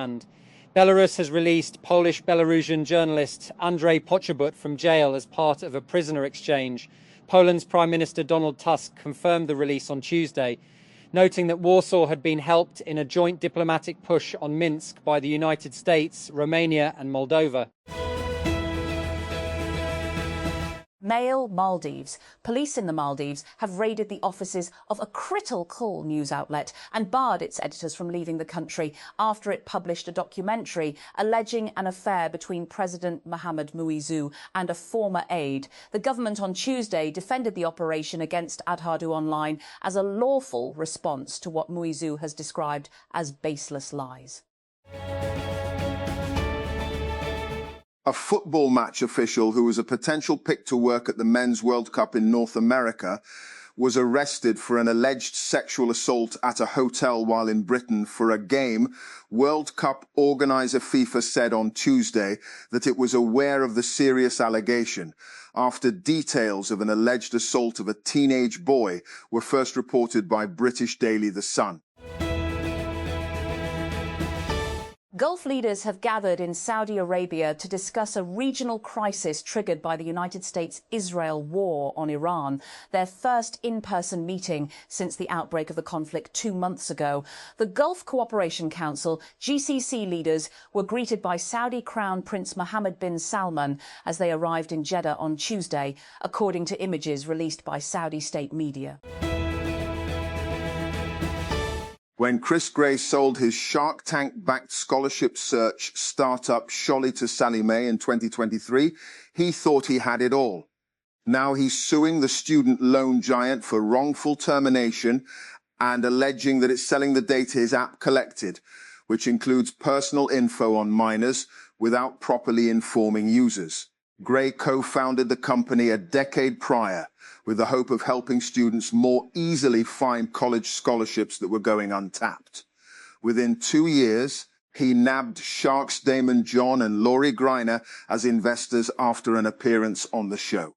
And Belarus has released Polish-Belarusian journalist Andrzej Poczobut from jail as part of a prisoner exchange. Poland's Prime Minister Donald Tusk confirmed the release on Tuesday, noting that Warsaw had been helped in a joint diplomatic push on Minsk by the United States, Romania and Moldova. Mail Maldives. Police in the Maldives have raided the offices of a critical news outlet and barred its editors from leaving the country after it published a documentary alleging an affair between President Mohamed Muizzu and a former aide. The government on Tuesday defended the operation against Adhadu Online as a lawful response to what Muizzu has described as baseless lies. A football match official who was a potential pick to work at the Men's World Cup in North America was arrested for an alleged sexual assault at a hotel while in Britain for a game. World Cup organizer FIFA said on Tuesday that it was aware of the serious allegation after details of an alleged assault of a teenage boy were first reported by British daily The Sun. Gulf leaders have gathered in Saudi Arabia to discuss a regional crisis triggered by the United States-Israel war on Iran, their first in-person meeting since the outbreak of the conflict 2 months ago. The Gulf Cooperation Council, GCC leaders, were greeted by Saudi Crown Prince Mohammed bin Salman as they arrived in Jeddah on Tuesday, according to images released by Saudi state media. When Chris Gray sold his Shark Tank-backed scholarship search startup Sholly to Sallie Mae in 2023, he thought he had it all. Now he's suing the student loan giant for wrongful termination and alleging that it's selling the data his app collected, which includes personal info on minors without properly informing users. Gray co-founded the company a decade prior with the hope of helping students more easily find college scholarships that were going untapped. Within 2 years, he nabbed Sharks Damon John and Laurie Greiner as investors after an appearance on the show.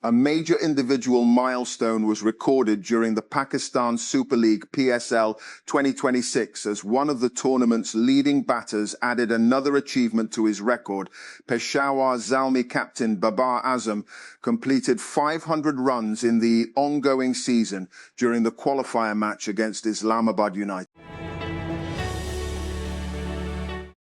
A major individual milestone was recorded during the Pakistan Super League PSL 2026 as one of the tournament's leading batters added another achievement to his record. Peshawar Zalmi captain Babar Azam completed 500 runs in the ongoing season during the qualifier match against Islamabad United.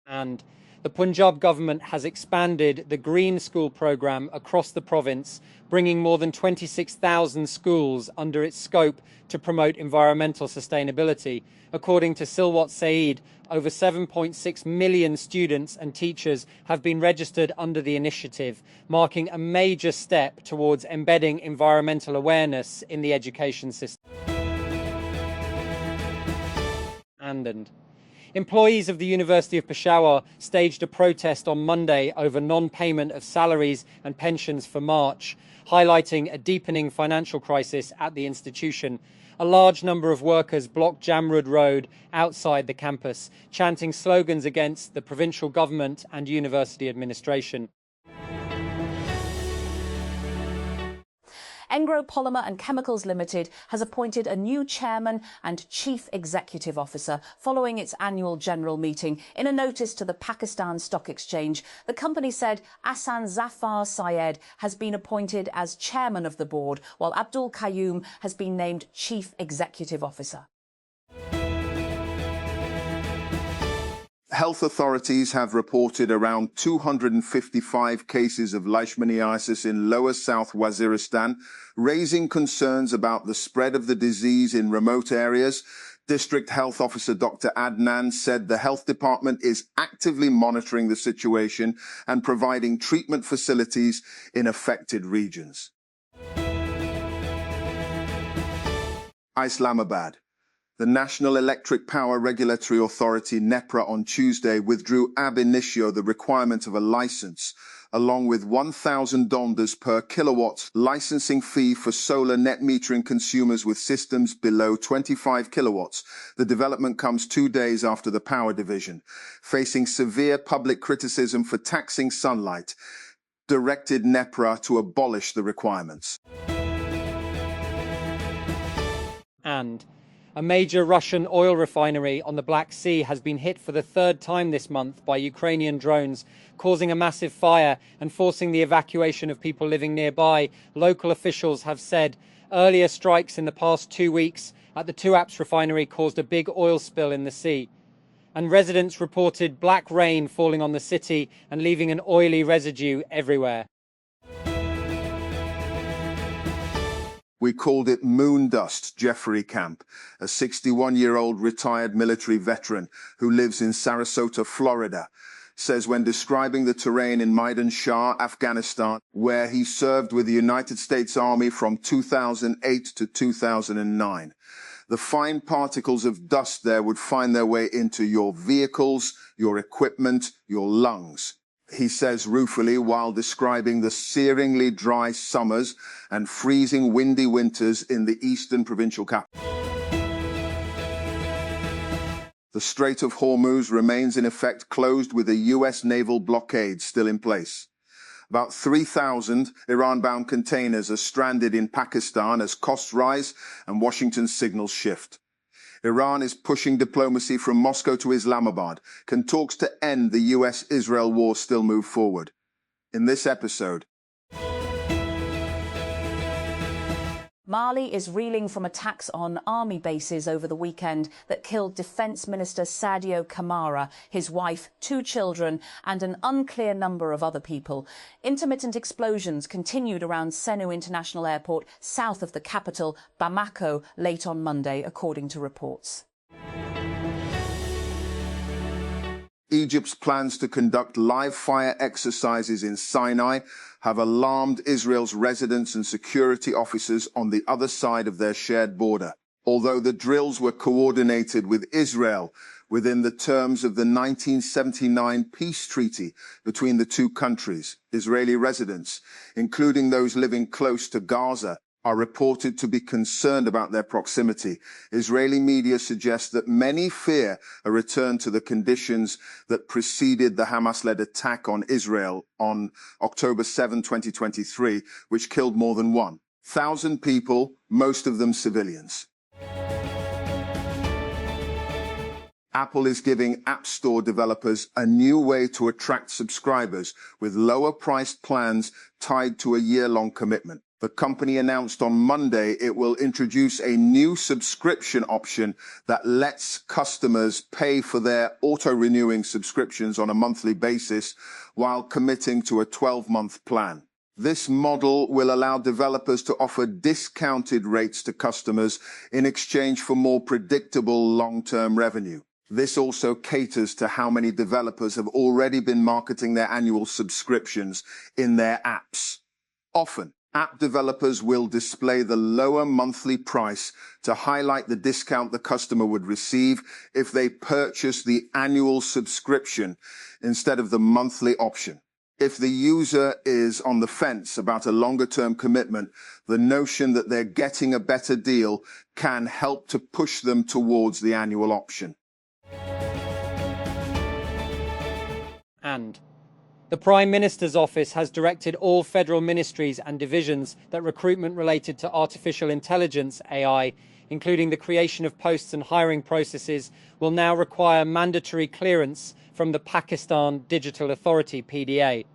And the Punjab government has expanded the Green School programme across the province, bringing more than 26,000 schools under its scope to promote environmental sustainability. According to Silwat Saeed, over 7.6 million students and teachers have been registered under the initiative, marking a major step towards embedding environmental awareness in the education system. And employees of the University of Peshawar staged a protest on Monday over non-payment of salaries and pensions for March, highlighting a deepening financial crisis at the institution. A large number of workers blocked Jamrud Road outside the campus, chanting slogans against the provincial government and university administration. Engro Polymer and Chemicals Limited has appointed a new chairman and chief executive officer following its annual general meeting. In a notice to the Pakistan Stock Exchange, the company said Ahsan Zafar Syed has been appointed as chairman of the board, while Abdul Qayyum has been named chief executive officer. Health authorities have reported around 255 cases of leishmaniasis in lower South Waziristan, raising concerns about the spread of the disease in remote areas. District Health Officer Dr. Adnan said the health department is actively monitoring the situation and providing treatment facilities in affected regions. Islamabad. The National Electric Power Regulatory Authority, NEPRA, on Tuesday withdrew ab initio the requirement of a license, along with $1,000 per kilowatt licensing fee for solar net metering consumers with systems below 25 kilowatts. The development comes 2 days after the power division, facing severe public criticism for taxing sunlight, directed NEPRA to abolish the requirements. And a major Russian oil refinery on the Black Sea has been hit for the third time this month by Ukrainian drones, causing a massive fire and forcing the evacuation of people living nearby. Local officials have said earlier strikes in the past 2 weeks at the Tuapse refinery caused a big oil spill in the sea. And residents reported black rain falling on the city and leaving an oily residue everywhere. We called it moon dust. Jeffrey Camp, a 61-year-old retired military veteran who lives in Sarasota, Florida, says when describing the terrain in Maidan Shah, Afghanistan, where he served with the United States Army from 2008 to 2009, the fine particles of dust there would find their way into your vehicles, your equipment, your lungs. He says ruefully while describing the searingly dry summers and freezing windy winters in the eastern provincial capital. The Strait of Hormuz remains in effect closed with a U.S. naval blockade still in place. About 3,000 Iran-bound containers are stranded in Pakistan as costs rise and Washington's signals shift. Iran is pushing diplomacy from Moscow to Islamabad. Can talks to end the US-Israel war still move forward? In this episode, Mali is reeling from attacks on army bases over the weekend that killed Defence Minister Sadio Kamara, his wife, 2 children and an unclear number of other people. Intermittent explosions continued around Senou International Airport south of the capital, Bamako, late on Monday, according to reports. Egypt's plans to conduct live fire exercises in Sinai have alarmed Israel's residents and security officers on the other side of their shared border. Although the drills were coordinated with Israel within the terms of the 1979 peace treaty between the two countries, Israeli residents, including those living close to Gaza, are reported to be concerned about their proximity. Israeli media suggest that many fear a return to the conditions that preceded the Hamas-led attack on Israel on October 7, 2023, which killed more than 1,000 people, most of them civilians. Apple is giving App Store developers a new way to attract subscribers with lower-priced plans tied to a year-long commitment. The company announced on Monday it will introduce a new subscription option that lets customers pay for their auto-renewing subscriptions on a monthly basis while committing to a 12-month plan. This model will allow developers to offer discounted rates to customers in exchange for more predictable long-term revenue. This also caters to how many developers have already been marketing their annual subscriptions in their apps. Often, app developers will display the lower monthly price to highlight the discount the customer would receive if they purchase the annual subscription instead of the monthly option. If the user is on the fence about a longer-term commitment, the notion that they're getting a better deal can help to push them towards the annual option. And the Prime Minister's office has directed all federal ministries and divisions that recruitment related to artificial intelligence, AI, including the creation of posts and hiring processes, will now require mandatory clearance from the Pakistan Digital Authority, PDA.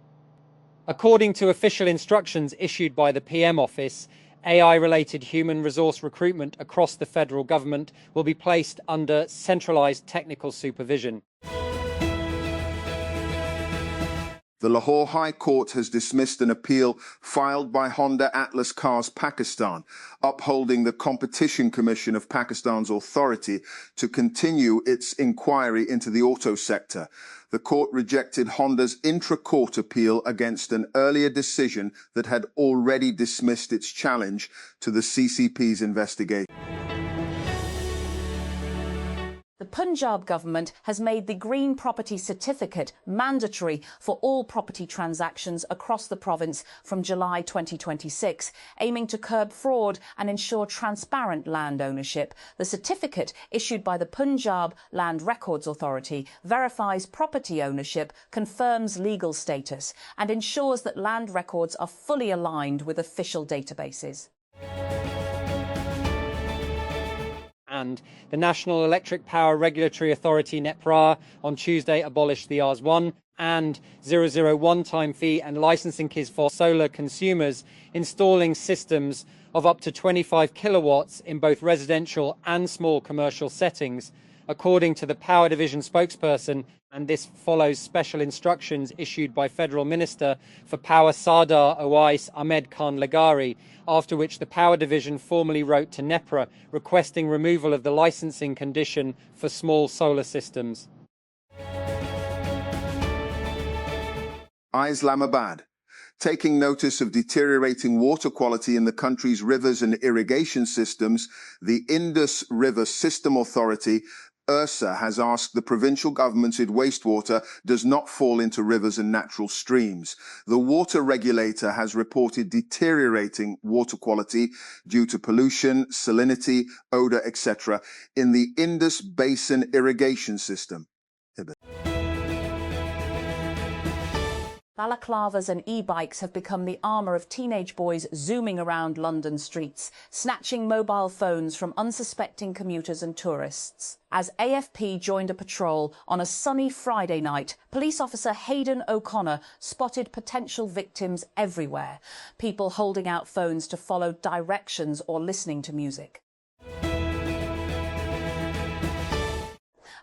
According to official instructions issued by the PM office, AI-related human resource recruitment across the federal government will be placed under centralized technical supervision. The Lahore High Court has dismissed an appeal filed by Honda Atlas Cars Pakistan, upholding the Competition Commission of Pakistan's authority to continue its inquiry into the auto sector. The court rejected Honda's intra-court appeal against an earlier decision that had already dismissed its challenge to the CCP's investigation. The Punjab government has made the Green Property Certificate mandatory for all property transactions across the province from July 2026, aiming to curb fraud and ensure transparent land ownership. The certificate, issued by the Punjab Land Records Authority, verifies property ownership, confirms legal status, and ensures that land records are fully aligned with official databases. And the National Electric Power Regulatory Authority, NEPRA, on Tuesday abolished the RS1 and 001 time fee and licensing keys for solar consumers installing systems of up to 25 kilowatts in both residential and small commercial settings, according to the Power Division spokesperson, and this follows special instructions issued by Federal Minister for Power Sardar Owais Ahmed Khan Lagari, after which the Power Division formally wrote to NEPRA requesting removal of the licensing condition for small solar systems. Islamabad. Taking notice of deteriorating water quality in the country's rivers and irrigation systems, the Indus River System Authority, IRSA, has asked the provincial government's wastewater does not fall into rivers and natural streams. The water regulator has reported deteriorating water quality due to pollution, salinity, odor, etc. in the Indus Basin irrigation system. Balaclavas and e-bikes have become the armour of teenage boys zooming around London streets, snatching mobile phones from unsuspecting commuters and tourists. As AFP joined a patrol on a sunny Friday night, police officer Hayden O'Connor spotted potential victims everywhere, people holding out phones to follow directions or listening to music.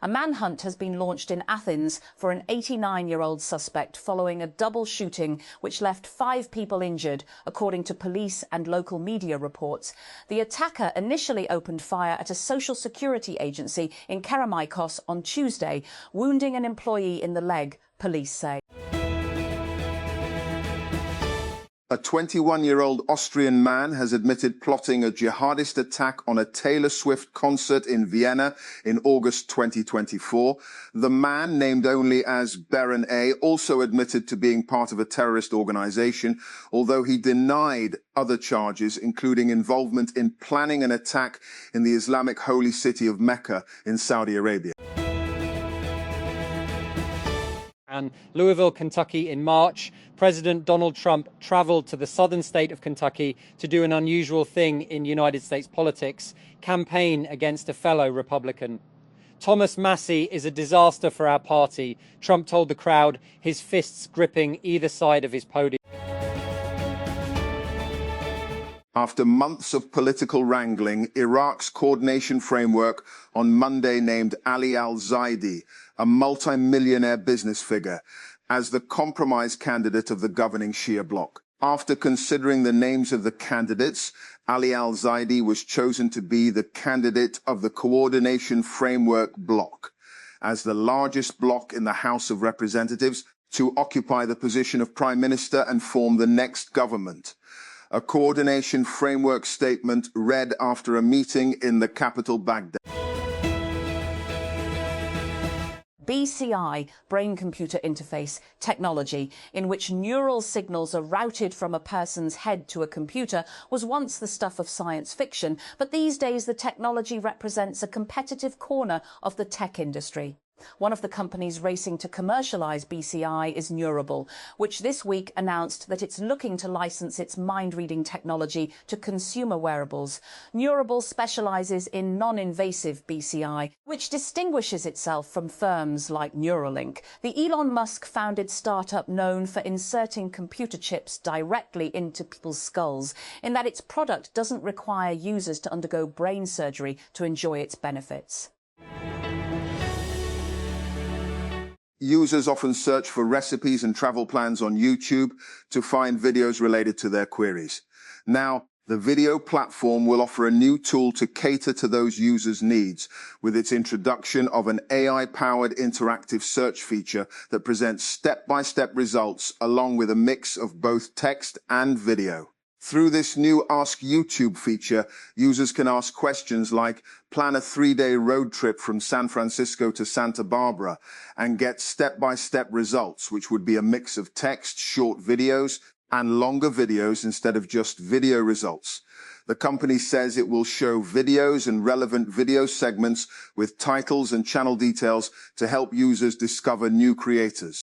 A manhunt has been launched in Athens for an 89-year-old suspect following a double shooting which left 5 people injured, according to police and local media reports. The attacker initially opened fire at a social security agency in Kerameikos on Tuesday, wounding an employee in the leg, police say. A 21-year-old Austrian man has admitted plotting a jihadist attack on a Taylor Swift concert in Vienna in August 2024. The man, named only as Baron A., also admitted to being part of a terrorist organization, although he denied other charges, including involvement in planning an attack in the Islamic holy city of Mecca in Saudi Arabia. And Louisville, Kentucky in March, President Donald Trump traveled to the southern state of Kentucky to do an unusual thing in United States politics, campaign against a fellow Republican. Thomas Massie is a disaster for our party, Trump told the crowd, his fists gripping either side of his podium. After months of political wrangling, Iraq's coordination framework on Monday named Ali al-Zaidi, a multi-millionaire business figure, as the compromise candidate of the governing Shia bloc. After considering the names of the candidates, Ali al-Zaidi was chosen to be the candidate of the coordination framework bloc, as the largest bloc in the House of Representatives, to occupy the position of Prime Minister and form the next government. A coordination framework statement read after a meeting in the capital Baghdad. BCI, brain-computer interface technology, in which neural signals are routed from a person's head to a computer, was once the stuff of science fiction, but these days the technology represents a competitive corner of the tech industry. One of the companies racing to commercialise BCI is Neurable, which this week announced that it's looking to license its mind-reading technology to consumer wearables. Neurable specialises in non-invasive BCI, which distinguishes itself from firms like Neuralink, the Elon Musk-founded startup known for inserting computer chips directly into people's skulls, in that its product doesn't require users to undergo brain surgery to enjoy its benefits. Users often search for recipes and travel plans on YouTube to find videos related to their queries. Now, the video platform will offer a new tool to cater to those users' needs with its introduction of an AI-powered interactive search feature that presents step-by-step results along with a mix of both text and video. Through this new Ask YouTube feature, users can ask questions like, plan a 3-day road trip from San Francisco to Santa Barbara, and get step-by-step results, which would be a mix of text, short videos, and longer videos instead of just video results. The company says it will show videos and relevant video segments with titles and channel details to help users discover new creators.